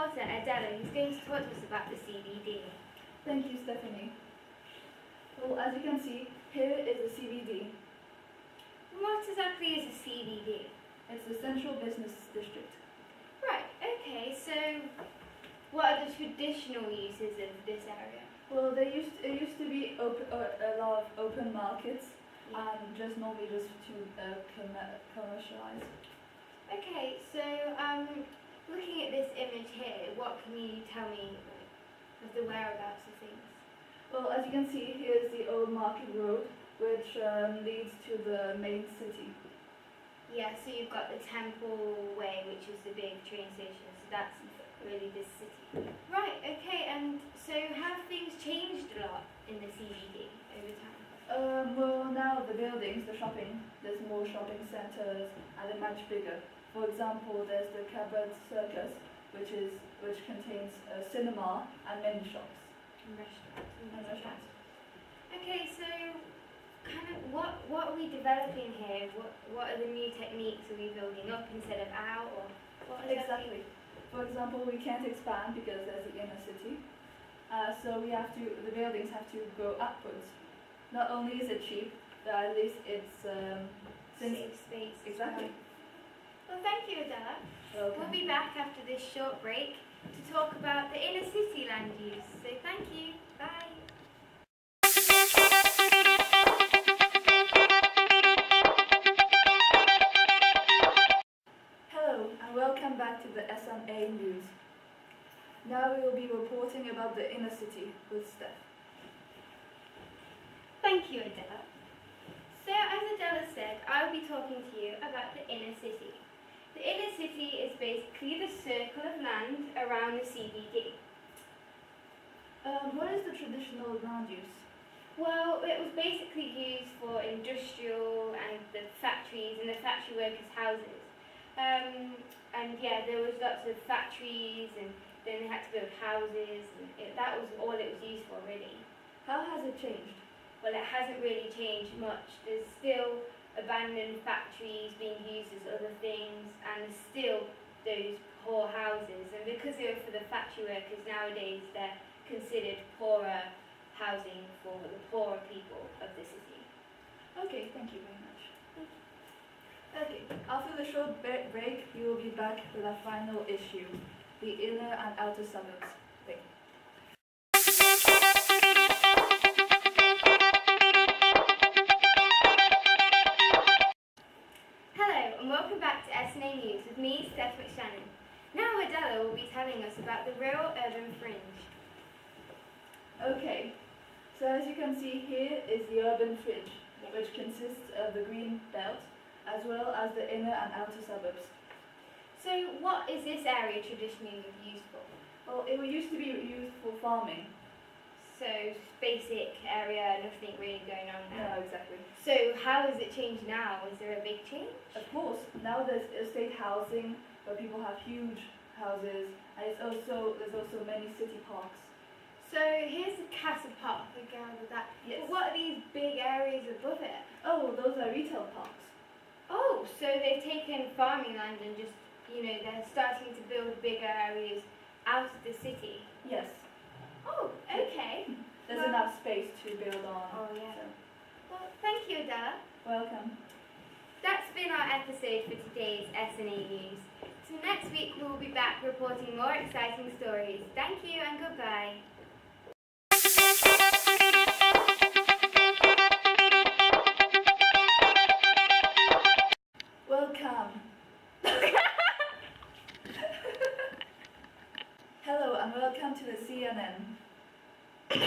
reporter, Adela, who's going to talk to us about the CBD. Thank you, Stephanie. Well, as you can see, here is a CBD. What exactly is a CBD? It's the Central Business District. Right, okay, so what are the traditional uses of this area? Well, it used to be a lot of open markets, and normally just to commercialize. Okay, so looking at this image here, what can you tell me of the whereabouts of things? Well, as you can see, here's the Old Market Road, which leads to the main city. Yeah, so you've got the Temple Way, which is the big train station, so that's really the city. Right, okay, and so have things changed a lot in the CBD over time? Well, now the buildings, the shopping, there's more shopping centres and they're much bigger. For example, there's the Cabot Circus, which contains a cinema and many shops. And restaurants. Okay, so kind of what are we developing here? What are the new techniques? Are we building up instead of out, or what Exactly. For example, we can't expand because there's the inner city, so the buildings have to go upwards. Not only is it cheap, but at least it's safe space. Exactly. Well, thank you, Adela. Welcome. We'll be back after this short break to talk about the inner city land use. So thank you. Bye. Hello and welcome back to the SNA News. Now we will be reporting about the inner city with Steph. Thank you, Adela. So as Adela said, I'll be talking to you about the inner city. The inner city is basically the circle of land around the CBD. What is the traditional land use? Well, it was basically used for industrial and the factories and the factory workers' houses. And yeah, there was lots of factories, and then they had to build houses, and that was all it was used for, really. How has it changed? Well, it hasn't really changed much. There's still abandoned factories being used as other things, and there's still those poor houses. And because they were for the factory workers, nowadays they're considered poorer housing for the poorer people of the city. Okay, thank you very much. Okay, after the short break, we will be back with our final issue, the inner and outer suburbs thing. Hello, and welcome back to SNA News with me, Steph McShannon. Now Adela will be telling us about the real urban fringe. Okay, so as you can see here is the urban fringe, which consists of the green belt, as well as the inner and outer suburbs. So what is this area traditionally used for? Well, it used to be used for farming. So basic area, nothing really going on now. No, exactly. So how has it changed now? Is there a big change? Of course, now there's estate housing where people have huge houses, and there's also many city parks. So here's the Castle Park, again with that. Yes. But what are these big areas above it? Oh, those are retail parks. Oh, so they've taken farming land and just, they're starting to build bigger areas out of the city. Yes. Oh, okay. There's enough space to build on. Oh, yeah. So. Well, thank you, Adela. Welcome. That's been our episode for today's SNA News. So next week we will be back reporting more exciting stories. Thank you and goodbye. Welcome. Hello and welcome to the CNN. This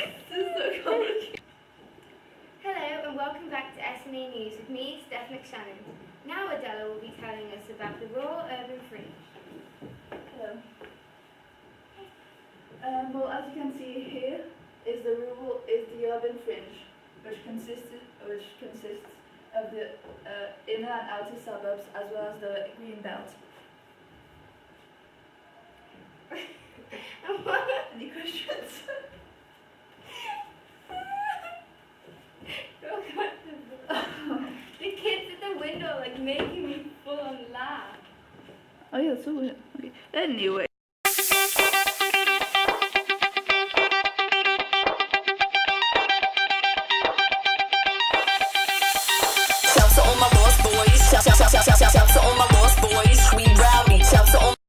is so complicated. Hello and welcome back to SNA News with me, Steph McShannon. Now Adela will be telling us about the rural urban fringe. Hello. Well, as you can see here is the urban fringe, which consists of the inner and outer suburbs as well as the green belt. Any questions? The kids at the window making me full on laugh. Oh yeah, so okay. Anyway.